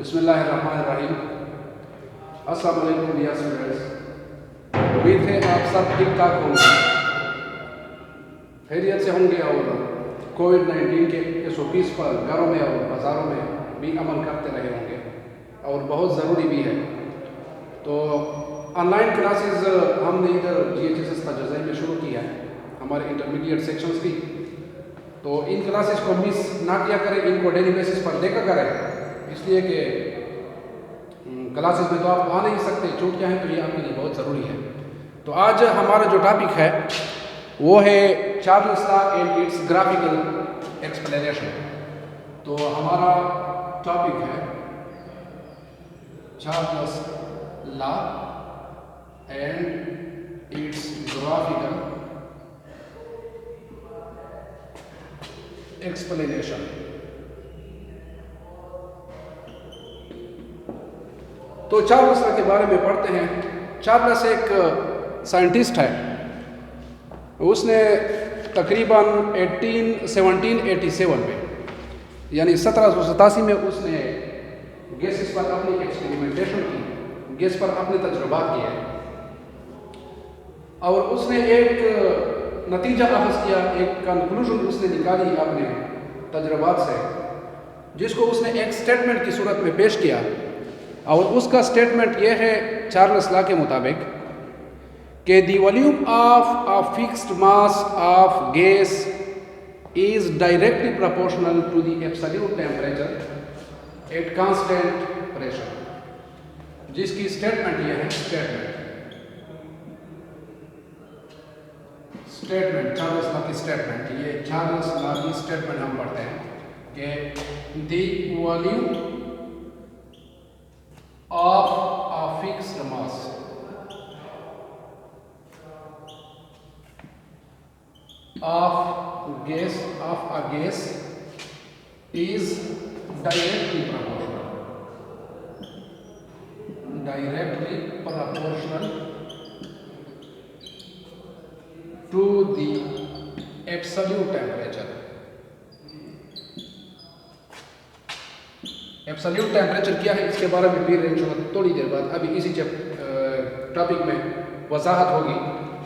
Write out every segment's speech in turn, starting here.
बिस्मिल्लाहिर्रहमानिर्रहीम। अस्सलाम वालेकुम डियर स्टूडेंट्स। उम्मीद है आप सब ठीक ठाक होंगे, खैरियत से होंगे और कोविड-19 के SOPs पर घरों में और बाज़ारों में भी अमल करते रहे होंगे और बहुत ज़रूरी भी है। तो ऑनलाइन क्लासेस हमने इधर GHSS तजज़िया में शुरू किया है, हमारे इंटरमीडिएट सेक्शंस की। तो इन क्लासेस को मिस ना किया करें, इनको डेली बेसिस पर देखा करें, इसलिए कि क्लासेस में तो आप आ नहीं सकते, छूट क्या है, तो ये आपके लिए बहुत ज़रूरी है। तो आज हमारा जो टॉपिक है वो है Charles law and it's graphical explanation. तो हमारा टॉपिक है Charles law and it's graphical explanation. तो चार्ल्स लॉ के बारे में पढ़ते हैं। चार्ल्स एक साइंटिस्ट है, उसने तकरीबन 1787 में यानी 1787 में उसने गैसेस पर अपनी एक्सपेरिमेंटेशन की, गैस पर अपने तजुर्बात किए और उसने एक नतीजा अखज़ किया, एक कंक्लूजन उसने निकाली अपने तजुर्बात से, जिसको उसने एक स्टेटमेंट की सूरत में पेश किया। और उसका स्टेटमेंट यह है चार्ल्स लॉ के मुताबिक कि the volume of a fixed mass of gas is directly proportional to the absolute temperature at constant pressure. जिसकी स्टेटमेंट यह है, स्टेटमेंट चार्ल्स लॉ की स्टेटमेंट, ये चार्ल्स लॉ की स्टेटमेंट हम पढ़ते हैं कि the volume of a fixed mass of a gas is directly proportional to the absolute temperature। Absolute temperature क्या है, इसके बारे में फिर इंशाल्लाह थोड़ी देर बाद अभी इसी टॉपिक में वजाहत होगी।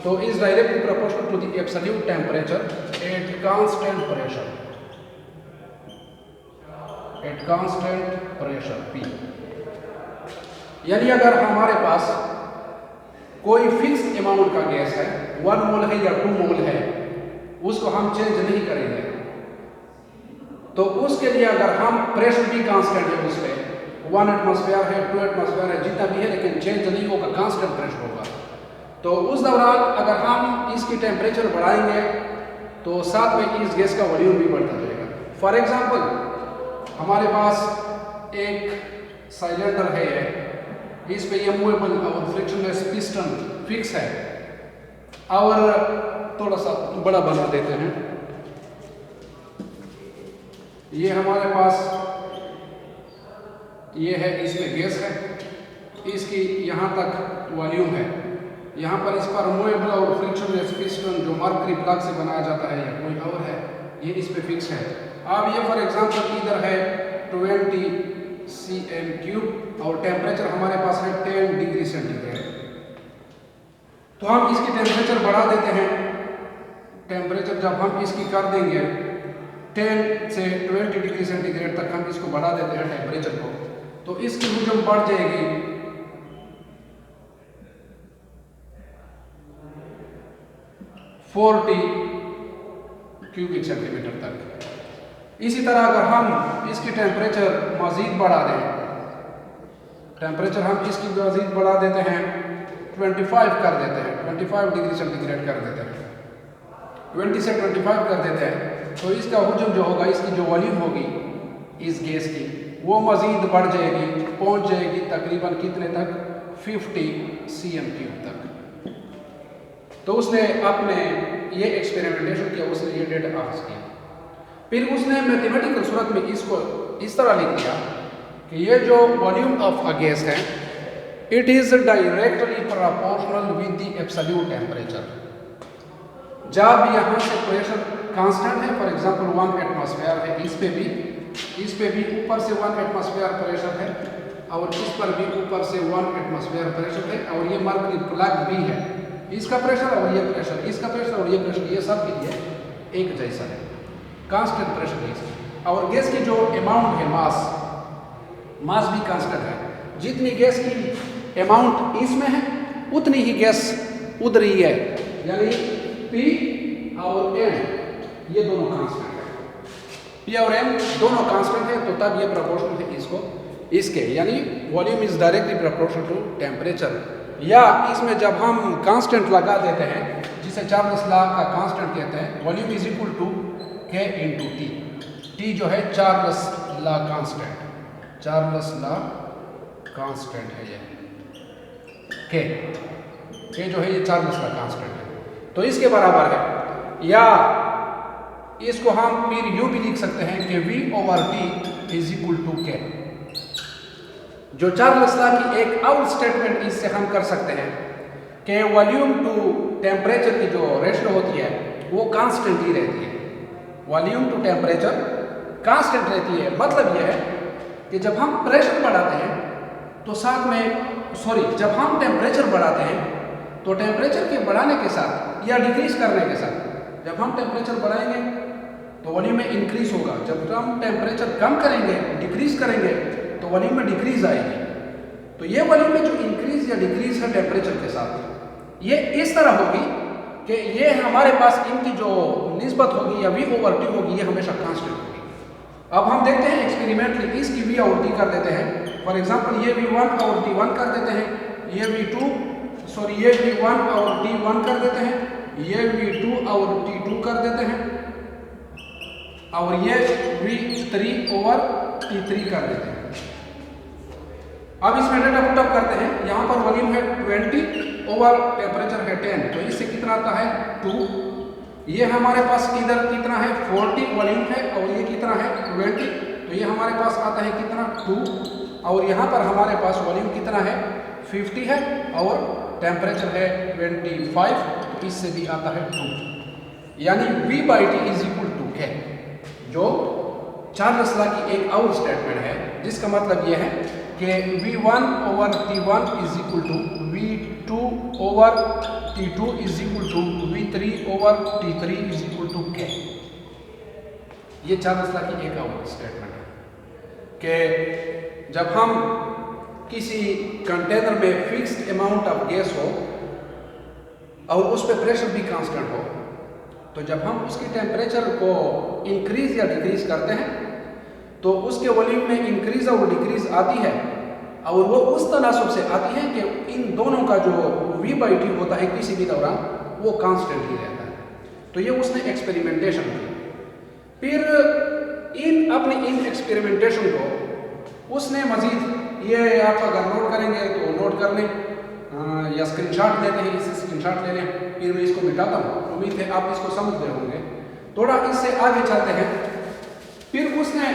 तो is directly proportional to the absolute temperature at constant pressure P। यानी अगर हमारे पास कोई फिक्स अमाउंट का गैस है, 1 मोल है या 2 मोल है, उसको हम चेंज नहीं करेंगे, तो उसके लिए अगर हम प्रेशर भी कांस्टेंट है, उस पर 1 एटमॉस्फेयर है, 2 एटमॉस्फेयर है, जितना भी है, लेकिन चेंज नहीं होगा, कांस्टेंट प्रेशर होगा। तो उस दौरान अगर हम इसकी टेम्परेचर बढ़ाएंगे तो साथ में इस गैस का वॉल्यूम भी बढ़ता जाएगा। फॉर एग्जांपल हमारे पास एक सिलेंडर है, इस पे ये मूवेबल और फ्रिक्शनलेस पिस्टन फिक्स है, और थोड़ा सा बड़ा बना देते हैं। ये हमारे पास ये है, इसमें गैस है, इसकी यहाँ तक वॉल्यूम है, यहाँ पर इस पर मूवेबल और फ्रिक्शनलेस पिस्टन जो मर्करी प्लग से बनाया जाता है या कोई और है, ये इस पे फिक्स है। अब ये फॉर एग्जांपल इधर है 20 cm³ और टेम्परेचर हमारे पास है 10 डिग्री सेंटीग्रेड। तो हम इसकी टेम्परेचर बढ़ा देते हैं। टेम्परेचर जब हम इसकी कर देंगे 10 से 20 डिग्री सेंटीग्रेड तक, हम इसको बढ़ा देते हैं टेम्परेचर को, तो इसकी हुजूम बढ़ जाएगी 40 क्यूबिक सेंटीमीटर तक। इसी तरह अगर हम इसकी टेम्परेचर मज़ीद बढ़ा दें, टेम्परेचर हम इसकी मज़ीद बढ़ा देते हैं, 25 कर देते हैं, 25 डिग्री सेंटीग्रेड कर देते हैं, 20 से 25 कर देते हैं, तो इसका हुजूम जो होगा, इसकी जो वॉल्यूम होगी इस गैस की, वो मज़ीद बढ़ जाएगी, पहुंच जाएगी तकरीबन कितने तक, 50 cm³ तक। तो उसने अपने ये एक्सपेरिमेंटेशन किया, उसने ये डेटा अखज़ किया। फिर उसने मैथमेटिकल सूरत में इसको इस तरह लिख दिया कि ये जो वॉल्यूम ऑफ अ गैस है, it is directly proportional with the absolute temperature. जब यहाँ से प्रेशर कांस्टेंट है, फॉर एग्जांपल 1 एटमॉस्फेयर है, इस पे भी इस पे भी ऊपर से 1 एटमॉस्फेयर प्रेशर है और इस पर भी ऊपर से 1 एटमॉस्फेयर प्रेशर है और ये मर्करी प्लग भी है। इसका प्रेशर और ये प्रेशर, इसका प्रेशर और ये प्रेशर, ये सब के लिए एक जैसा है, कांस्टेंट प्रेशर है। और गैस की जो अमाउंट है, मास भी कांस्टेंट है। जितनी गैस की अमाउंट इसमें है उतनी ही गैस उड़ रही है, यानी P और M ये दोनों कांस्टेंट है। P और M दोनों कांस्टेंट है, तो तब ये प्रोपोर्शनल है इसको इसके, यानी volume is directly proportional to temperature. या इसमें जब हम कांस्टेंट लगा देते हैं, जिसे चार्ल्स लॉ का कांस्टेंट कहते हैं, volume is equal to K into T। T जो है Charles law constant, Charles law constant है ये K जो है ये चार्ल्स लॉ कांस्टेंट है, तो इसके बराबर है। या इसको हम फिर यूं भी लिख सकते हैं कि V over T is equal to K। जो चार्ल्स लॉ की एक और स्टेटमेंट इससे हम कर सकते हैं कि वॉल्यूम टू टेम्परेचर की जो रेशियो होती है वो कांस्टेंट ही रहती है। वॉल्यूम टू टेम्परेचर कांस्टेंट रहती है। मतलब यह है कि जब हम प्रेशर बढ़ाते हैं तो साथ में जब हम टेम्परेचर बढ़ाते हैं तो टेम्परेचर के बढ़ाने के साथ या डिक्रीज करने के साथ, जब हम टेम्परेचर बढ़ाएंगे तो वॉल्यूम में इंक्रीज होगा, जब हम टेम्परेचर कम करेंगे, डिक्रीज करेंगे, तो वॉल्यूम में डिक्रीज आएगी। तो ये वॉल्यूम में जो इंक्रीज या डिक्रीज है टेम्परेचर के साथ, ये इस तरह होगी कि ये हमारे पास इनकी जो निस्बत होगी या V ओवर T होगी, ये हमेशा कांस्टेंट होगी। अब हम देखते हैं एक्सपेरिमेंटली इसकी V और T कर देते हैं। फॉर एग्जांपल ये V1 और T1 कर देते हैं, ये V1 और T1 कर देते हैं, ये V2 और T2 कर देते हैं, और ये V3 ओवर T3 कर देते हैं। अब इसमें डेटा पुट अप करते हैं। यहाँ पर वॉल्यूम है 20 ओवर टेम्परेचर है 10, तो इससे कितना आता है 2। ये हमारे पास इधर कितना है 40 वॉल्यूम है और ये कितना है 20, तो ये हमारे पास आता है कितना 2। और यहाँ पर हमारे पास वॉल्यूम कितना है 50 है और टेम्परेचर है 25, तो इससे भी आता है 2, यानी V/T is equal to K, जो चार्ल्स लॉ की एक और स्टेटमेंट है, जिसका मतलब यह है कि V1 over T1 is equal to V2 over T2 is equal to V3 over T3 is equal to K। ये चार्ल्स लॉ की एक और स्टेटमेंट है कि जब हम किसी कंटेनर में फिक्स्ड अमाउंट ऑफ गैस हो और उस पर प्रेशर भी कांस्टेंट हो, तो जब हम उसकी टेम्परेचर को इंक्रीज या डिक्रीज करते हैं तो उसके वॉल्यूम में इंक्रीज और डिक्रीज आती है, और वो उस तनासब से आती है कि इन दोनों का जो V/T होता है किसी भी दौरान वो कांस्टेंट ही रहता है। तो ये उसने एक्सपेरिमेंटेशन की। फिर इन एक्सपेरिमेंटेशन को उसने मजीद, ये आप अगर नोट करेंगे तो नोट कर लें या स्क्रीनशॉट लेते हैं, इसे स्क्रीनशॉट ले लें, फिर मैं इसको मिटाता हूँ। उम्मीद है आप इसको समझ गए होंगे। थोड़ा इससे आगे चलते हैं। फिर उसने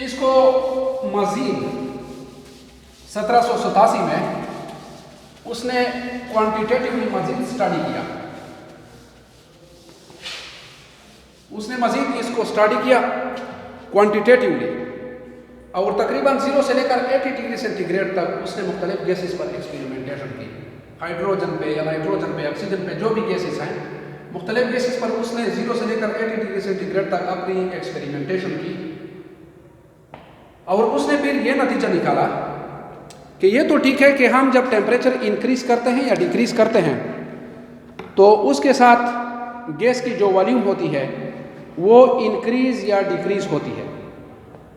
इसको मजीद 1787 में उसने क्वांटिटेटिवली मजीद स्टडी किया। उसने मजीद इसको स्टडी किया क्वांटिटेटिवली, और तकरीबन 0 से लेकर 80 डिग्री सेंटीग्रेड तक उसने मुख्तलिफ गैसेस पर एक्सपेरिमेंटेशन की। हाइड्रोजन पे या नाइट्रोजन पे, ऑक्सीजन पे, जो भी गैसेस हैं, मुख्तलिफ गैसेस पर उसने 0 से लेकर 80 डिग्री सेंटीग्रेड तक अपनी एक्सपेरिमेंटेशन की। और उसने फिर ये नतीजा निकाला कि ये तो ठीक है कि हम जब टेम्परेचर इंक्रीज करते हैं या डिक्रीज करते हैं तो उसके साथ गैस की जो वॉल्यूम होती है वो इंक्रीज या डिक्रीज होती है,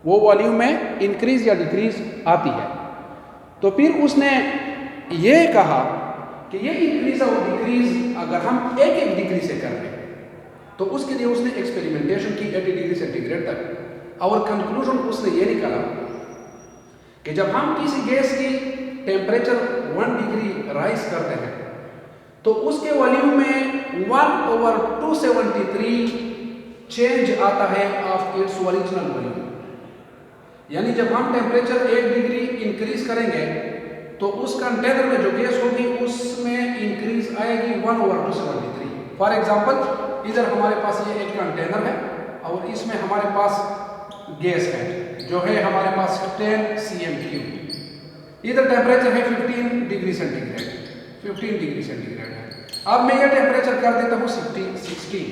वो वॉल्यूम में इंक्रीज या डिक्रीज आती है। तो फिर उसने ये कहा कि ये इंक्रीज और डिक्रीज अगर हम एक डिग्री से कर लें तो उसके लिए उसने एक्सपेरिमेंटेशन की 80 डिग्री सेंटीग्रेड तक, और कंक्लूजन उसने ये निकाला कि जब हम किसी गैस की टेम्परेचर 1 डिग्री राइज करते हैं तो उसके वॉल्यूम में 1/273 चेंज आता है ऑफ इट्स ओरिजिनल वॉल्यूम। यानी जब हम टेम्परेचर 1 डिग्री इंक्रीज करेंगे तो उस कंटेनर में जो गैस होगी उसमें इंक्रीज आएगी 1/273। फॉर एग्जांपल, इधर हमारे पास ये एक कंटेनर है और इसमें हमारे पास गैस है जो है हमारे पास 10 cm3। इधर टेम्परेचर है 15 डिग्री सेंटीग्रेड, 15 डिग्री सेंटीग्रेड है। अब मैं ये टेम्परेचर कर देता हूँ 16,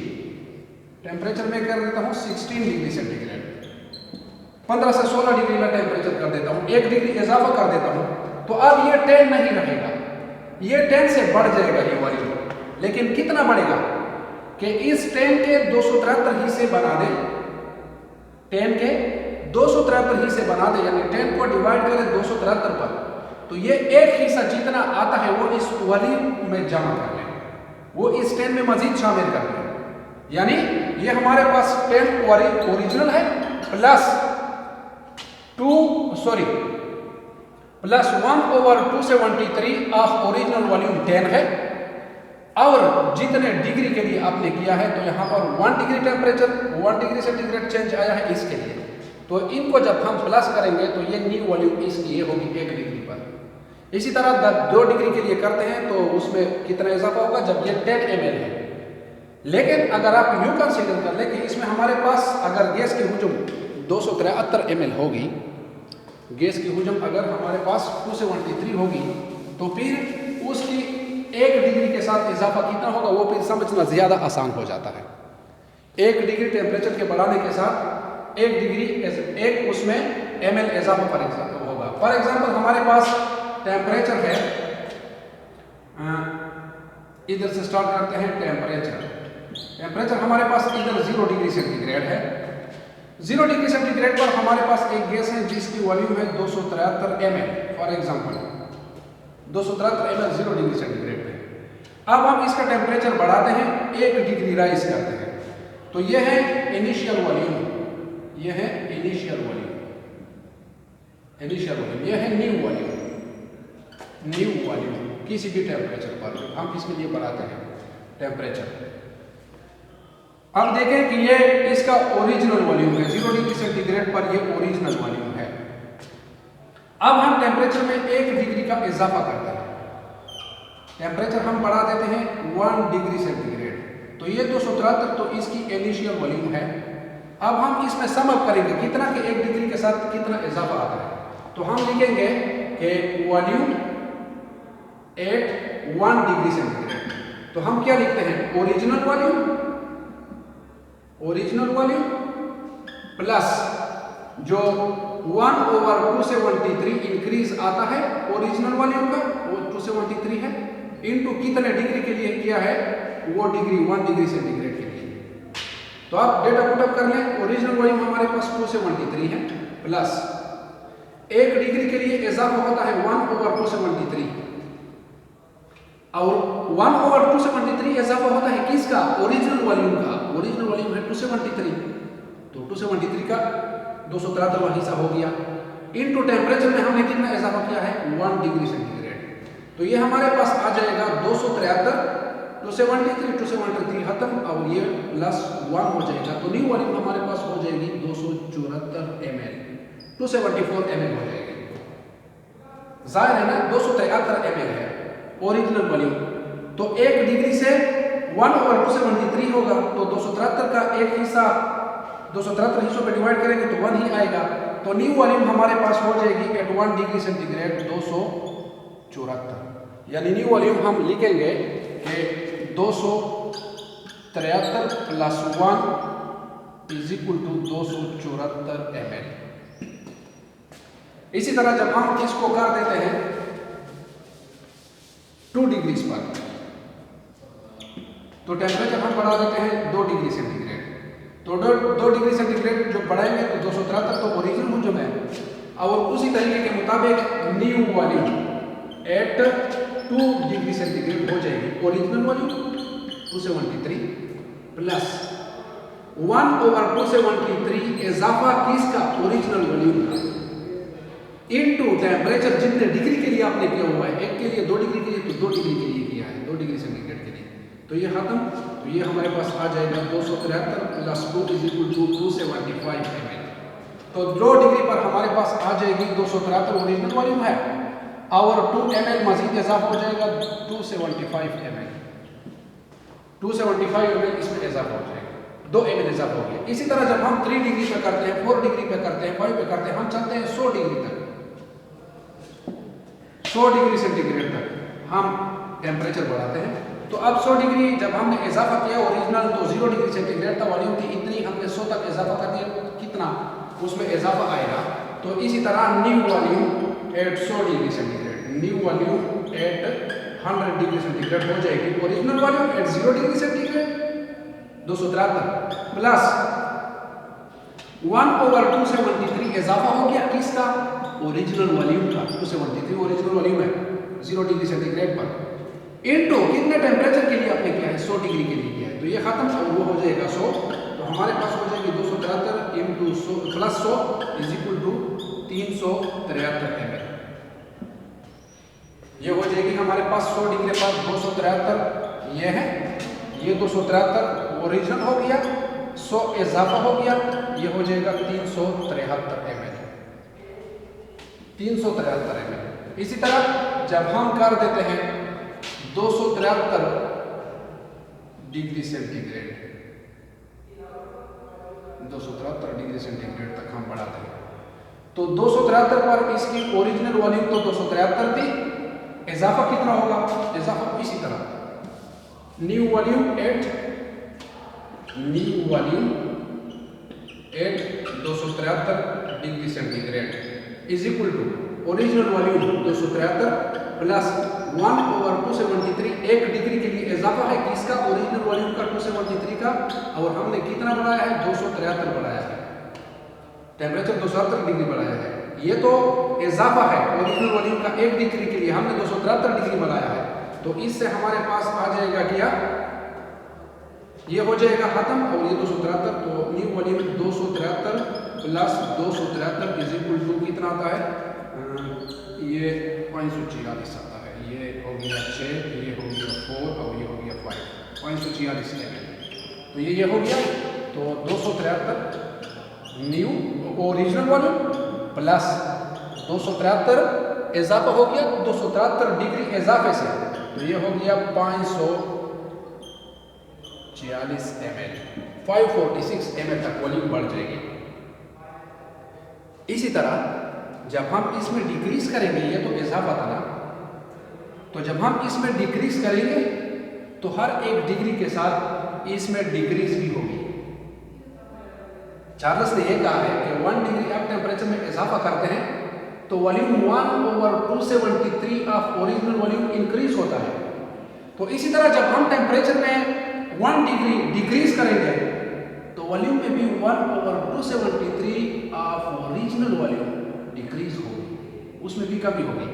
टेम्परेचर में कर देता हूँ 16 डिग्री सेंटीग्रेड। 15 से 16 डिग्री में टेम्परेचर कर देता हूँ, 1 डिग्री इजाफा कर देता हूँ। तो अब ये 10 नहीं रहेगा, ये 10 से बढ़ जाएगा ये वॉल्यूम। लेकिन कितना बढ़ेगा कि इस 10 के 273 हिस्से बना दे, 10 के 273 हिस्से बना दे, यानी 10 को डिवाइड करें 273 पर, तो ये एक हिस्सा जितना आता है वो इस वॉल्यूम में जमा कर लें, वो इस 10 में मजीद शामिल कर लें। यानी ये हमारे पास 10 ओरिजिनल है प्लस 1/273 ऑफ ओरिजिनल वॉल्यूम 10 है। और जितने डिग्री के लिए आपने किया है, तो यहाँ पर 1 degree temperature, 1 degree centigrade change आया है इसके लिए, तो इनको जब हम प्लस करेंगे तो ये न्यू वॉल्यूम इसकी होगी 1 डिग्री पर। इसी तरह 2 डिग्री के लिए करते हैं तो उसमें कितना इजाफा होगा जब ये 10 ml है। लेकिन अगर आप यूँ कंसीडर कर लें कि इसमें हमारे पास अगर गैस की हुजूम 273 ml होगी, गैस की हुजूम अगर हमारे पास 273 होगी, तो फिर उसकी 1 डिग्री के साथ इजाफा कितना होगा वो फिर समझना ज़्यादा आसान हो जाता है। 1 डिग्री टेम्परेचर के बढ़ाने के साथ 1 डिग्री एक उसमें ml इजाफा फॉर एग्जाम्पल होगा। फॉर एग्जाम्पल हमारे पास टेम्परेचर है, इधर से स्टार्ट करते हैं। टेम्परेचर हमारे पास इधर 0 डिग्री सेंटीग्रेड है। 0 डिग्री सेंटीग्रेड पर हमारे पास एक गैस है जिसकी वॉल्यूम है 273 ml for example, 273 ml 0 degree centigrade पे। अब हम इसका टेम्परेचर बढ़ाते हैं, 1 डिग्री राइज करते हैं, तो यह है इनिशियल वॉल्यूम, यह है इनिशियल वॉल्यूम, यह है न्यू वॉल्यूम। किसी भी टेम्परेचर पर हम इसके लिए बढ़ाते हैं टेम्परेचर। अब देखें कि ये इसका ओरिजिनल वॉल्यूम है, 0 डिग्री सेंटीग्रेड पर ये ओरिजिनल वॉल्यूम है। अब हम टेम्परेचर में 1 डिग्री का इजाफा करते हैं, टेम्परेचर हम बढ़ा देते हैं 1 डिग्री सेंटीग्रेड, तो ये 273 तो इसकी इनिशियल वॉल्यूम है। अब हम इसमें सम अप करेंगे कितना कि 1 डिग्री के साथ कितना इजाफा आता है, तो हम लिखेंगे कि वॉल्यूम एट 1 डिग्री सेंटीग्रेड। तो हम क्या लिखते हैं, ओरिजिनल वॉल्यूम प्लस जो 1/273 इंक्रीज आता है ओरिजिनल वॉल्यूम का, वो 273 है, इनटू कितने डिग्री के लिए किया है, वो डिग्री 1 डिग्री सेंटीग्रेड के लिए। तो आप डेटा पुट अप कर लें, ओरिजिनल वॉल्यूम हमारे पास 273 है, प्लस 1 डिग्री के लिए इजाफा होता है 1/273, और 1/273 इजाफा होता है किसका, ओरिजिनल वॉल्यूम का। ओरिजिनल वॉल्यूम है 273, तो 273 का 273वां हिस्सा हो गया, इनटू टेम्परेचर में हमने कितना इजाफा किया है, 1 डिग्री सेंटीग्रेड। तो ये हमारे पास आ जाएगा 273, 273 खत्म, और ये प्लस 1 हो जाएगा, तो न्यू वॉल्यूम हमारे पास हो जाएगी 274 ml, 274 ml हो जाएगी। जाहिर है ना, 273 ml है ओरिजिनल वॉल्यूम, तो 1 डिग्री से 1/273 होगा, तो 273 का एक हिस्सा 273 हिस्सों पे डिवाइड करेंगे तो 1 ही आएगा, तो न्यू वॉल्यूम हमारे पास हो जाएगी एट 1 डिग्री सेंटीग्रेड 274। यानी न्यू वॉल्यूम हम लिखेंगे कि 273 plus 1 is equal to 274 ml। इसी तरह जब हम इसको कर देते हैं 2 डिग्रीज पर, तो टेम्परेचर हम बढ़ा देते हैं 2 डिग्री सेंटीग्रेड, तो 2 डिग्री सेंटीग्रेड जो बढ़ाएंगे तो 273 तो ओरिजिनल वॉल्यूम है, और उसी तरीके के मुताबिक new volume eight 2 degree centigrade हो जाएगी। ओरिजिनल वॉल्यूम 273 प्लस 1/273 इजाफा किसका, ओरिजिनल वॉल्यूम का, इनटू टेम्परेचर जितने डिग्री के लिए आपने किया हुआ है, एक के लिए 2 डिग्री के लिए, तो 2 डिग्री के लिए किया है, 2 डिग्री सेंटीग्रेड के लिए, तो ये खत्म। तो ये हमारे पास आ जाएगा 273 plus 2 is equal to 275 ml। तो 2 डिग्री पर हमारे पास आ जाएगी 273 ओरिजिनल वॉल्यूम है, और 2 ml मजीद इजाफा हो जाएगा 275 ml, 275 ml इसमें इजाफा हो जाएगा। 2 ml इजाफा हो गया। इसी तरह जब हम 3 डिग्री पे करते हैं, 4 डिग्री पे करते हैं, 5 पे करते हैं, हम चलते हैं 100 डिग्री तक, 100 डिग्री सेंटीग्रेड तक हम टेम्परेचर बढ़ाते हैं। तो अब 100 डिग्री जब हमने इजाफा किया ओरिजिनल, तो 0 डिग्री सेंटीग्रेड था वॉल्यूम की, इतनी हमने 100 तक इजाफा कर दिया, कितना उसमें इजाफा आएगा। तो इसी तरह new volume eight 100 degree centigrade, new volume eight 100 degree centigrade हो जाएगी। Original volume at 0 degree centigrade 273 plus 1/273 इजाफा हो गया किसका, ओरिजिनल वॉल्यूम का। 273 ओरिजिनल वॉल्यूम है 0 डिग्री सेंटीग्रेड पर, इनटू कितने टेम्परेचर के लिए आपने किया है, 100 डिग्री के लिए किया है। तो ये खत्म, और वो हो जाएगा 100। तो हमारे पास हो जाएगी 273 into 100 plus 100 is equal to 373 ml। ये हो जाएगी हमारे पास 100 डिग्री पर 273, ये है, ये 273 ओरिजिनल हो गया, 100 इजाफा हो गया, ये हो जाएगा 373 ml, 373 ml। इसी तरह जब हम कर देते हैं 273 डिग्री सेंटीग्रेड, 273 डिग्री सेंटीग्रेड तक हम बढ़ाते हैं, तो 273 पर इसकी ओरिजिनल वॉल्यूम तो 273 थी, इजाफा कितना होगा, इजाफा इसी तरह new volume at 273 degree centigrade is equal to original volume 273 plus 1/273, 1 degree के लिए इजाफा है किसका, ओरिजिनल वॉल्यूम का 273 का, और हमने कितना बढ़ाया है, 273 बढ़ाया है, टेम्परेचर 273 डिग्री बढ़ाया है। ये तो इजाफा है ओरिजिनल वॉल्यूम का 1 डिग्री के लिए, हमने 273 डिग्री बढ़ाया है। तो इससे हमारे पास आ जाएगा क्या, ये हो जाएगा खत्म, और ये 273, तो new volume 273 plus 273 is equal to कितना आता है, ये 546 आता है, ये हो गया 6, ये हो गया 4 और ये हो गया 5, 546 ml। तो ये हो गया, तो 273 न्यू ओरिजिनल वॉल्यूम प्लस 273 इजाफा हो गया 273 डिग्री इजाफे से, तो ये हो गया 546 ml, 546 ml तक वॉल्यूम बढ़ जाएगी। इसी तरह जब हम इसमें डिक्रीज करेंगे, ये तो इजाफा था ना, तो जब हम इसमें डिक्रीज करेंगे तो हर 1 डिग्री के साथ इसमें डिक्रीज भी होगी। चार्ल्स ने यह कहा है कि 1 डिग्री आप टेम्परेचर में इजाफा करते हैं तो volume 1/273 of original volume increase होता है। तो इसी तरह जब हम टेम्परेचर में 1 डिग्री डिक्रीज करेंगे तो वॉल्यूम में भी 1/273 ऑफ ओरिजिनल वॉल्यूम डिक्रीज होगी, उसमें भी कमी होगी।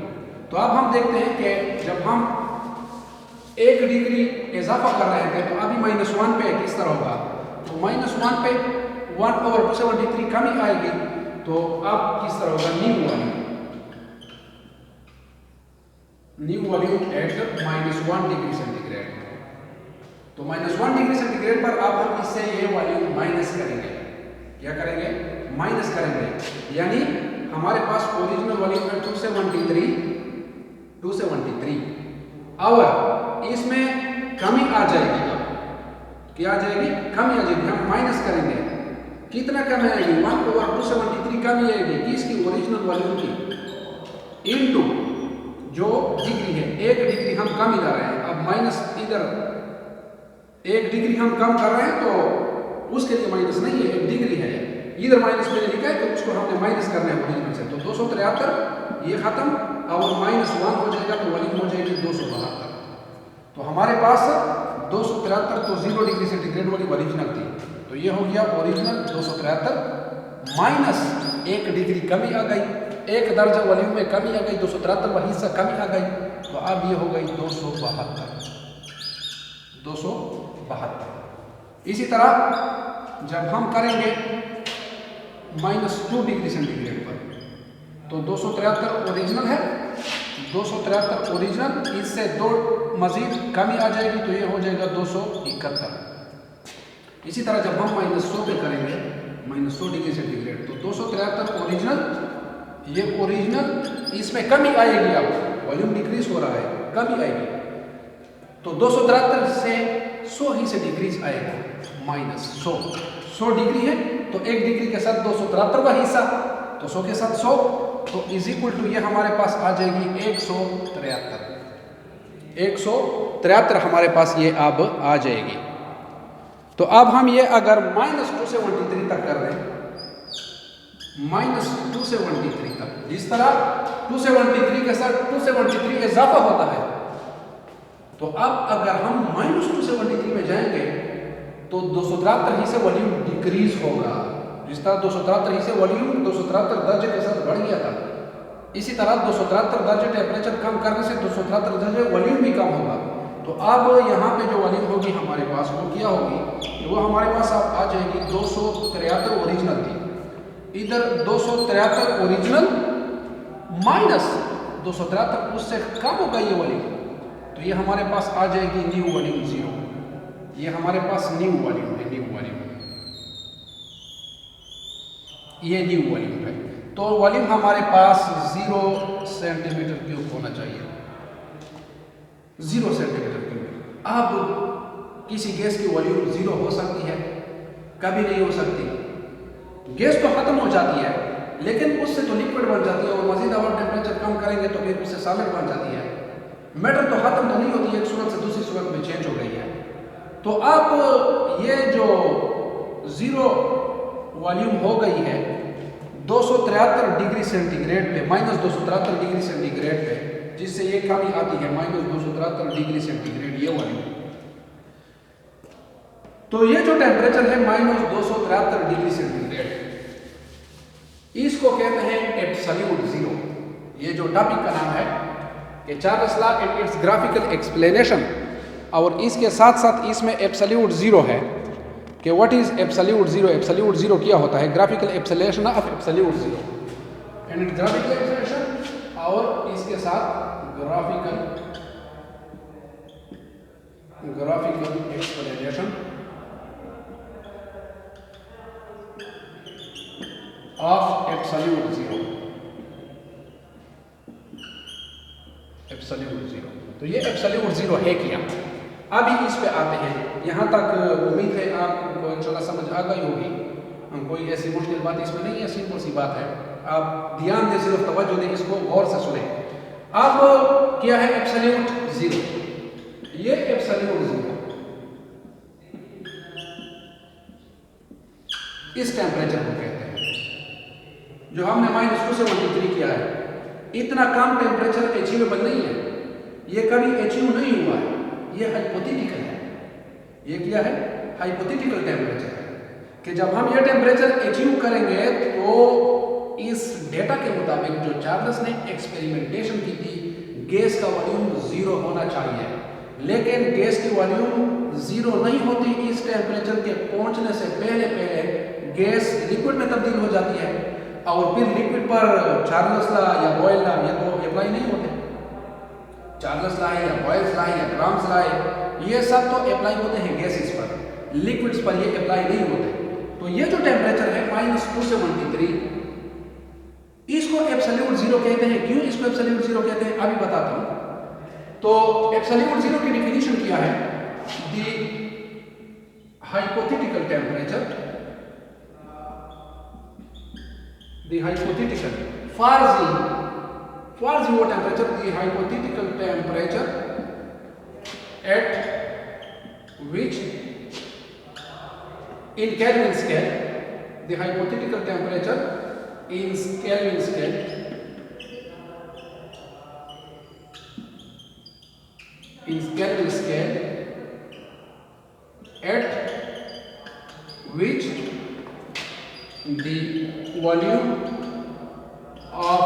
तो अब हम देखते हैं कि जब हम 1 डिग्री इजाफा कर रहे थे तो अभी -1 पे किस तरह होगा, तो -1 पे 1/273 कमी आएगी, तो अब किस तरह होगा, new volume eight -1 degree centigrade. तो -1 डिग्री सेंटीग्रेड पर अब हम इससे ये वॉल्यूम माइनस करेंगे, क्या करेंगे, माइनस करेंगे, यानी हमारे पास ओरिजिनल वॉल्यूम है 273 और इसमें कमी आ जाएगी। अब क्या आ जाएगी, कमी आ जाएगी, हम माइनस करेंगे, कितना कमी आएगी, 1/273 कमी आएगी किसकी, ओरिजिनल वॉल्यूम की, इनटू जो डिग्री है 1 डिग्री हम कम ही ला रहे हैं। अब माइनस इधर 1 डिग्री हम कम कर रहे हैं तो उसके लिए माइनस नहीं है, 1 डिग्री है, इधर माइनस मैंने लिखा है तो उसको हमने माइनस करना है ओरिजिनल से। तो 273 ये खत्म, और -1 हो जाएगा तो वॉल्यूम हो जाएगी 272। तो हमारे पास 273 तो 0 डिग्री सेंटीग्रेड वाली ओरिजिनल थी, तो ये हो गया ओरिजिनल 273 माइनस 1 डिग्री कमी आ गई, 1 दर्जा वॉल्यूम में कमी आ गई, 273 वहीं से कमी आ गई, तो अब ये हो गई 272। इसी तरह जब हम करेंगे -2 डिग्री सेंटीग्रेड पर, तो 273 ओरिजिनल है, 273 ओरिजिनल, इससे 2 मजीद कमी आ जाएगी तो ये हो जाएगा 271। इसी तरह जब हम -100 पे करेंगे, -100 डिग्री सेंटीग्रेड, तो 273 ओरिजिनल, ये ओरिजिनल, इसमें कमी आएगी, अब वॉल्यूम डिक्रीज हो रहा है, कमी आएगी, तो 273 से 100 ही से डिक्रीज आएगा, 100 डिग्री है तो 1 डिग्री के साथ 273वां हिस्सा, तो 100 के साथ 100, तो इज इक्वल टू ये हमारे पास आ जाएगी 173 हमारे पास ये अब आ जाएगी। तो अब हम ये अगर -2 से 123 तक कर दें, -2 से 123 तक, जिस तरह 2 से 123 के साथ 2 से 123 इजाफा होता है, तो अब अगर हम -2 से 123 में जाएंगे तो 273 ही से वॉल्यूम डिक्रीज होगा। जिस तरह 273 ही से वॉल्यूम 273 दर्जे के साथ बढ़ गया था, इसी तरह 273 दर्जे टेम्परेचर कम करने से 273 दर्जे वॉल्यूम भी कम होगा। तो अब यहाँ पे जो वॉल्यूम होगी हमारे पास वो क्या होगी, वो हमारे पास अब आ जाएगी 273 ओरिजिनल थी, इधर 273 ओरिजिनल माइनस 273 उससे कम होगा ये वॉल्यूम, तो ये हमारे पास आ जाएगी न्यू वॉल्यूम 0। ये हमारे पास न्यू वॉल्यूम है, न्यू वॉल्यूम, ये न्यू वॉल्यूम है। तो वॉल्यूम हमारे पास 0 सेंटीमीटर क्यूब होना चाहिए, 0 सेंटीमीटर क्यूब। अब किसी गैस की वॉल्यूम 0 हो सकती है, कभी नहीं हो सकती। गैस तो खत्म हो जाती है लेकिन उससे तो लिक्विड बन जाती है, और मजीद अगर टेम्परेचर कम करेंगे तो फिर उससे सॉलिड बन जाती है। मैटर तो खत्म तो नहीं होती, एक सूरत से दूसरी सूरत में चेंज हो गई है। तो अब ये जो 0 वॉल्यूम हो गई है 273 डिग्री सेंटीग्रेड पे, -273 डिग्री सेंटीग्रेड पे, जिससे ये कमी आती है -273 डिग्री सेंटीग्रेड ये वॉल्यूम। तो ये जो टेम्परेचर है -273 डिग्री सेंटीग्रेड, इसको कहते हैं एब्सोल्यूट 0। ये जो टॉपिक का नाम है कि Charles law and it's graphical explanation, और इसके साथ साथ इसमें एब्सोल्यूट 0 है कि व्हाट इज एब्सोल्यूट 0। एब्सोल्यूट 0 क्या होता है, graphical explanation of absolute 0 and it graphical explanation, और इसके साथ graphical explanation of absolute 0, absolute 0। तो ये एब्सोल्यूट 0 है क्या, अभी इस पे आते हैं। यहाँ तक उम्मीद है आपको इंशाल्लाह समझ आ गई होगी, कोई ऐसी मुश्किल बात इसमें नहीं है, सिंपल सी बात है। आप ध्यान दें, सिर्फ तवज्जो दें, इसको गौर से सुने। अब क्या है एब्सोल्यूट 0, ये एब्सोल्यूट 0 इस टेम्परेचर को कहते हैं जो हमने -2 से 123 किया है। इतना कम टेम्परेचर अचीवेबल नहीं है, ये कभी अचीव नहीं हुआ है, ये हाइपोथेटिकल है। ये क्या है, हाइपोथेटिकल टेम्परेचर है कि जब हम ये टेम्परेचर अचीव करेंगे तो इस डेटा के मुताबिक जो चार्ल्स ने एक्सपेरिमेंटेशन की थी, गैस का वॉल्यूम 0 होना चाहिए, लेकिन गैस की वॉल्यूम 0 नहीं होती। इस टेम्परेचर के पहुंचने से पहले गैस लिक्विड में तब्दील हो जाती है, और फिर लिक्विड पर चार्ल्स लॉ या बॉयल लॉ ये तो अप्लाई नहीं होते। चार्ल्स लॉ है या बॉयल्स लॉ है या ग्राम्स लॉ है, ये सब तो अप्लाई होते हैं गैसेस पर, लिक्विड्स पर ये अप्लाई नहीं होते। तो ये जो टेम्परेचर है -2 से 123, इसको एब्सोल्यूट 0 कहते हैं। क्यों इसको एब्सोल्यूट 0 कहते हैं अभी बताता हूं। तो एब्सोल्यूट 0 की डेफिनेशन क्या है, the hypothetical temperature, the hypothetical farzi what temperature, the hypothetical temperature at which in Kelvin scale, the hypothetical temperature in Kelvin scale at which the volume of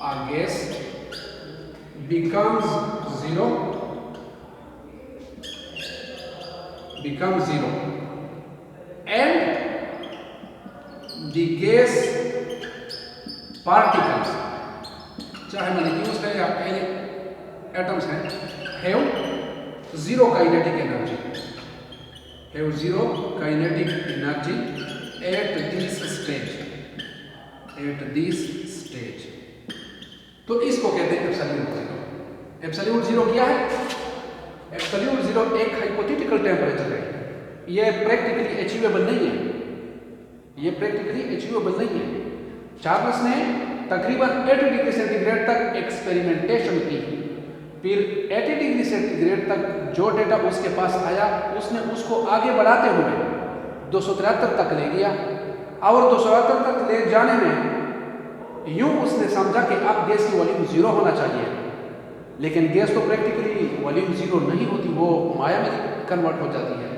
a gas becomes zero and the gas particles, चाहे molecules है या atoms हैं, have zero kinetic energy at this stage। तो इसको कहते हैं absolute 0। Absolute 0 क्या है, एब्सोल्यूट 0 एक हाइपोथेटिकल टेम्परेचर है ये प्रैक्टिकली अचीवेबल नहीं है, ये प्रैक्टिकली अचीवेबल नहीं है। चार्ल्स ने तकरीबन 80 डिग्री सेंटीग्रेड तक एक्सपेरिमेंटेशन की, फिर 80 डिग्री सेंटीग्रेड तक जो डेटा उसके पास आया उसने उसको आगे बढ़ाते हुए 273 तक ले गया, और 273 तक ले जाने में यूं उसने समझा कि अब गैस की वॉल्यूम 0 होना चाहिए, लेकिन गैस तो प्रैक्टिकली वॉल्यूम 0 नहीं होती, वो माया में कन्वर्ट हो जाती है।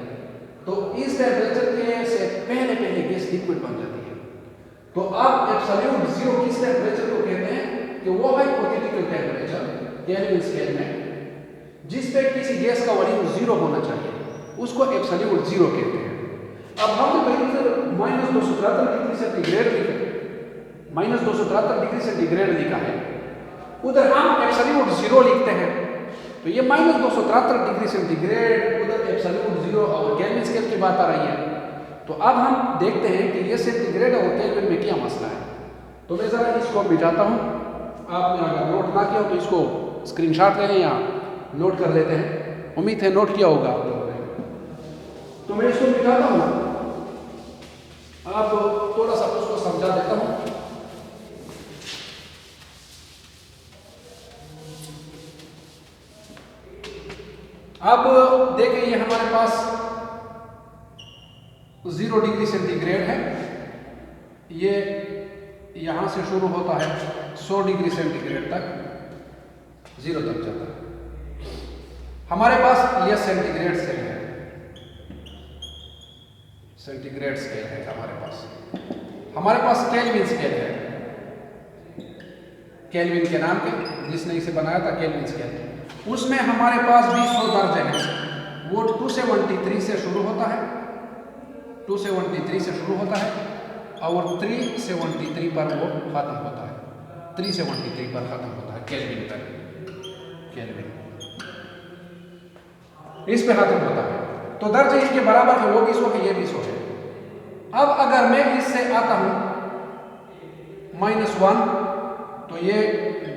तो इस टेम्परेचर के से पहले पहले गैस लिक्विड बन जाती है। तो अब एब्सोल्यूट 0 किस टेम्परेचर को कहते हैं कि वो है हाइपोथेटिकल टेम्परेचर केल्विन स्केल में, जिस पे किसी गैस का वॉल्यूम 0 होना चाहिए, उसको एब्सोल्यूट 0 कहते हैं। अब हम तो -273 डिग्री सेंटीग्रेड लिखे, -273 डिग्री सेंटीग्रेड लिखा है, उधर हम एब्सोल्यूट 0 लिखते हैं, तो ये -273 डिग्री सेंटीग्रेड, उधर एब्सोल्यूट 0 और केल्विन स्केल की बात आ रही है। तो अब हम देखते हैं कि ये सेंटीग्रेड और केल्विन में क्या मसला है। तो मैं ज़रा इसको मिटाता हूँ, आपने अगर नोट ना किया हो तो इसको स्क्रीनशॉट ले लें या नोट कर लेते हैं, उम्मीद है नोट किया होगा आप लोगों ने। तो मैं इसको मिटाता हूँ, आप थोड़ा सा उसको समझा देता हूँ। अब देखें ये हमारे पास 0 डिग्री सेंटीग्रेड है, ये यहां से शुरू होता है 100 डिग्री सेंटीग्रेड तक 0 तक जाता है। हमारे पास यह सेंटीग्रेड स्केल है, सेंटीग्रेड स्केल है हमारे पास केल्विन स्केल है, केल्विन के नाम के जिसने इसे बनाया था केल्विन स्केल, उसमें हमारे पास भी 100 दर्जे हैं। वो 273 से शुरू होता है, 273 से शुरू होता है और 373 पर वो खत्म होता है, 373 पर खत्म होता है केल्विन पर, केल्विन इस पे खत्म होता है। तो दर्जे इसके बराबर है, वो भी 100 है, ये भी 100 है। अब अगर मैं इससे आता हूं -1, तो ये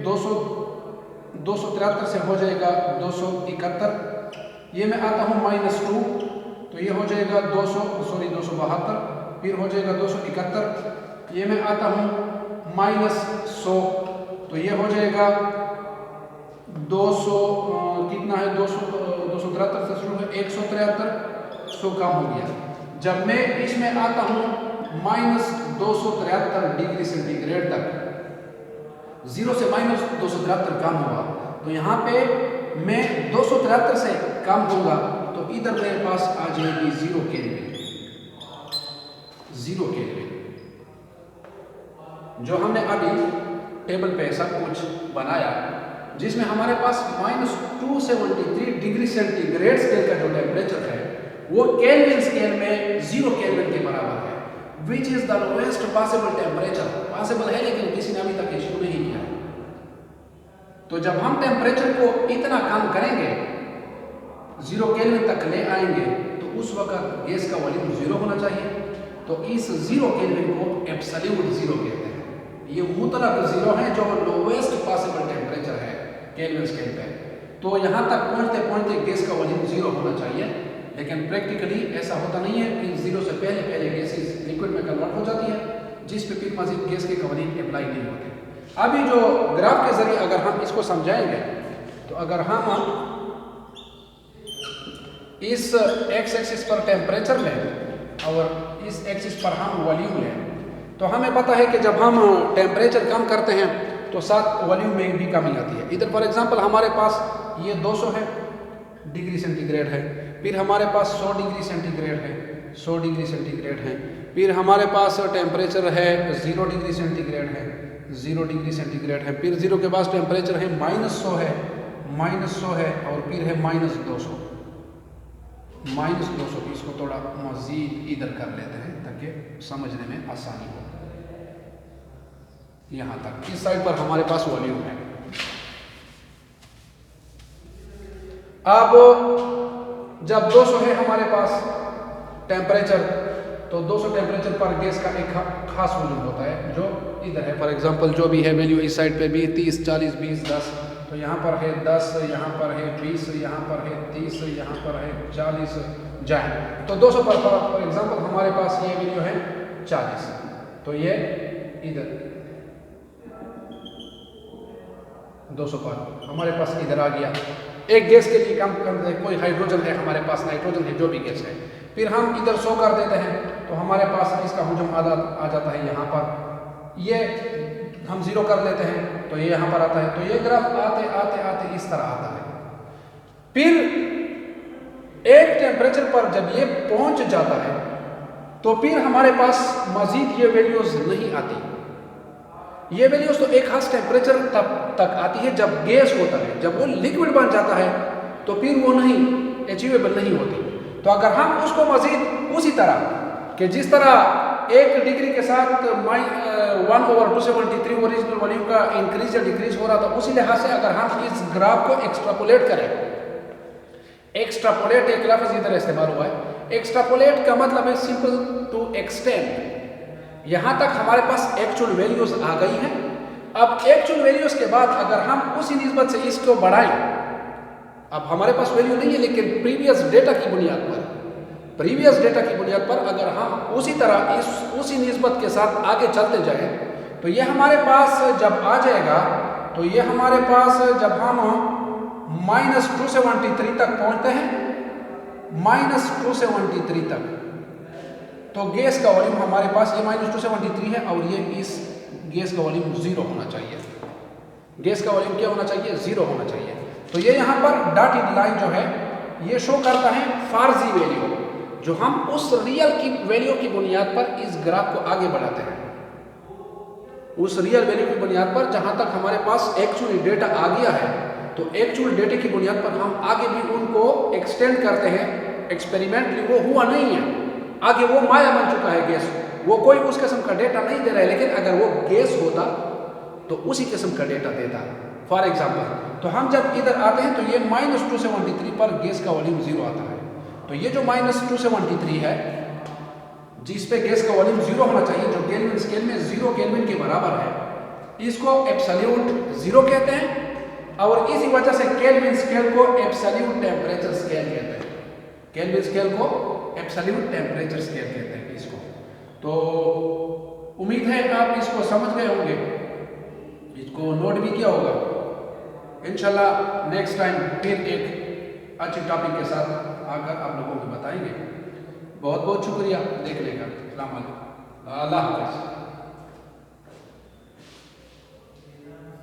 273 से हो जाएगा 271, ये मैं आता हूँ -2, तो ये हो जाएगा 272, फिर हो जाएगा 271, ये मैं आता हूँ -100, तो ये हो जाएगा 200 कितना है 273 से शुरू है 173, 100 कम हो गया। जब मैं इसमें आता हूँ -273 डिग्री सेंटीग्रेड तक, 0 से -273 कम हुआ, तो यहाँ पे मैं 273 से कम होगा तो इधर मेरे पास आ जाएगी 0 केल्विन, 0 केल्विन। जो हमने अभी टेबल पे सब कुछ बनाया, जिसमें हमारे पास -273 डिग्री सेंटीग्रेड स्केल का जो टेम्परेचर है वो केल्विन स्केल में 0 केल्विन के बराबर है, which is the lowest possible temperature. Possible है लेकिन किसी ने अभी तक इश्यू नहीं किया। तो जब हम टेम्परेचर को इतना कम करेंगे, 0 केल्विन तक ले आएंगे, तो उस वक्त गैस का वॉल्यूम 0 होना चाहिए। तो इस 0 केल्विन को एब्सोल्यूट 0 कहते हैं। ये मुतलक 0 है जो लोवेस्ट पॉसिबल टेम्परेचर है केल्विन स्केल पे। तो यहाँ तक पहुँचते पहुँचते गैस का वॉल्यूम 0 होना चाहिए, लेकिन प्रैक्टिकली ऐसा होता नहीं है कि 0 से पहले पहले गैसेस लिक्विड में कन्वर्ट हो जाती है, जिस पे फिर मजीद गैस के कवरिंग अप्लाई नहीं होते। अभी जो ग्राफ के जरिए अगर हम इसको समझाएंगे, तो अगर हम इस एक्स एक्सिस पर टेम्परेचर लें और इस एक्सिस पर हम वॉल्यूम लें, तो हमें पता है कि जब हम टेम्परेचर कम करते हैं तो साथ वॉल्यूम में भी कमी आती है। इधर फॉर एग्जांपल हमारे पास ये 200 है डिग्री सेंटीग्रेड है, फिर हमारे पास 100 डिग्री सेंटीग्रेड है, 100 डिग्री सेंटीग्रेड है, फिर हमारे पास टेम्परेचर है 0 डिग्री सेंटीग्रेड है, 0 डिग्री सेंटीग्रेड है, फिर 0 के पास टेम्परेचर है -100 है, -100 है, और फिर है -200, -200। इसको थोड़ा मजीद इधर कर लेते हैं ताकि समझने में आसानी हो। यहाँ तक इस साइड पर हमारे पास वॉल्यूम है। अब जब 200 है हमारे पास टेम्परेचर, तो 200 टेम्परेचर पर गैस का एक खास वॉल्यूम होता है जो इधर है। फॉर एग्जांपल जो भी है वैल्यू इस साइड पे भी 30, 40, 20, 10, तो यहाँ पर है 10, यहाँ पर है 20, यहाँ पर है 30, यहाँ पर है 40, जाए। तो 200 पर फॉर एग्जांपल हमारे पास ये वैल्यू है 40, तो ये इधर 200 पर हमारे पास इधर आ गया। एक गैस के लिए काम करते हैं, कोई हाइड्रोजन है हमारे पास, नाइट्रोजन है, जो भी गैस है, फिर हम इधर 100 कर देते हैं तो हमारे पास इसका हुजम आ जाता है यहाँ पर। ये हम 0 कर लेते हैं तो ये यहाँ पर आता है। तो ये ग्राफ आते आते आते इस तरह आता है। फिर एक टेम्परेचर पर जब ये पहुंच जाता है तो फिर हमारे पास मजीद ये वैल्यूज नहीं आती। ये वैल्यूज तो एक खास टेम्परेचर तक आती है जब गैस होता है, जब वो लिक्विड बन जाता है तो फिर वो नहीं अचीवेबल नहीं होती। तो अगर हम उसको मजीद उसी तरह कि जिस तरह 1 डिग्री के साथ 1/273 ओरिजिनल वॉल्यूम का इंक्रीज या डिक्रीज हो रहा था, उसी लिहाज से अगर हम इस ग्राफ को एक्सट्रापोलेट करें, एक्सट्रापोलेट एक लफ्ज़ इधर इस्तेमाल हुआ है, एक्सट्रापोलेट का मतलब है सिंपल टू एक्सटेंड। यहां तक हमारे पास एक्चुअल वैल्यूज आ गई हैं। अब एक्चुअल वैल्यूज के बाद अगर हम उसी निस्बत से इसको बढ़ाएं, अब हमारे पास वैल्यू नहीं है लेकिन प्रीवियस डेटा की बुनियाद पर अगर हम उसी तरह उसी निस्बत के साथ आगे चलते जाएं तो ये हमारे पास जब आ जाएगा, तो ये हमारे पास जब हम -273 तक पहुंचते हैं, -273 तक, तो गैस का वॉल्यूम हमारे पास ये -273 है और ये इस गैस का वॉल्यूम 0 होना चाहिए। गैस का वॉल्यूम क्या होना चाहिए? 0 होना चाहिए। तो ये यहाँ पर डॉटेड लाइन जो है ये शो करता है फार्जी वैल्यू, जो हम उस रियल की वैल्यू की बुनियाद पर इस ग्राफ को आगे बढ़ाते हैं, उस रियल वैल्यू की बुनियाद पर जहां तक हमारे पास एक्चुअली डेटा आ गया है, तो एक्चुअल डेटा की बुनियाद पर हम आगे भी उनको एक्सटेंड करते हैं। एक्सपेरिमेंटली वो हुआ नहीं है, आगे वो माया बन चुका है गैस, वो कोई उस किस्म का डेटा नहीं दे रहा है, लेकिन अगर वो गैस होता तो उसी किस्म का डेटा देता। फॉर एग्जाम्पल, तो हम जब इधर आते हैं तो ये -273 पर गैस का वॉल्यूम 0 आता है। तो ये जो -273 है जिस पे गैस का वॉल्यूम 0 होना चाहिए, जो केल्विन स्केल में 0 केल्विन के बराबर है, इसको एब्सोल्यूट 0 कहते हैं। और इसी वजह से केल्विन स्केल को एब्सोल्यूट टेम्परेचर स्केल कहते हैं। केल्विन स्केल को एब्सोल्यूट टेम्परेचर स्केल कहते हैं इसको। तो उम्मीद है आप इसको समझ गए होंगे, इसको नोट भी किया होगा। इंशाल्लाह नेक्स्ट टाइम फिर एक अच्छे टॉपिक के साथ आकर आप लोगों को बताएंगे। बहुत बहुत शुक्रिया देखने का। अस्सलाम वालेकुम, अल्लाह हाफ़िज़।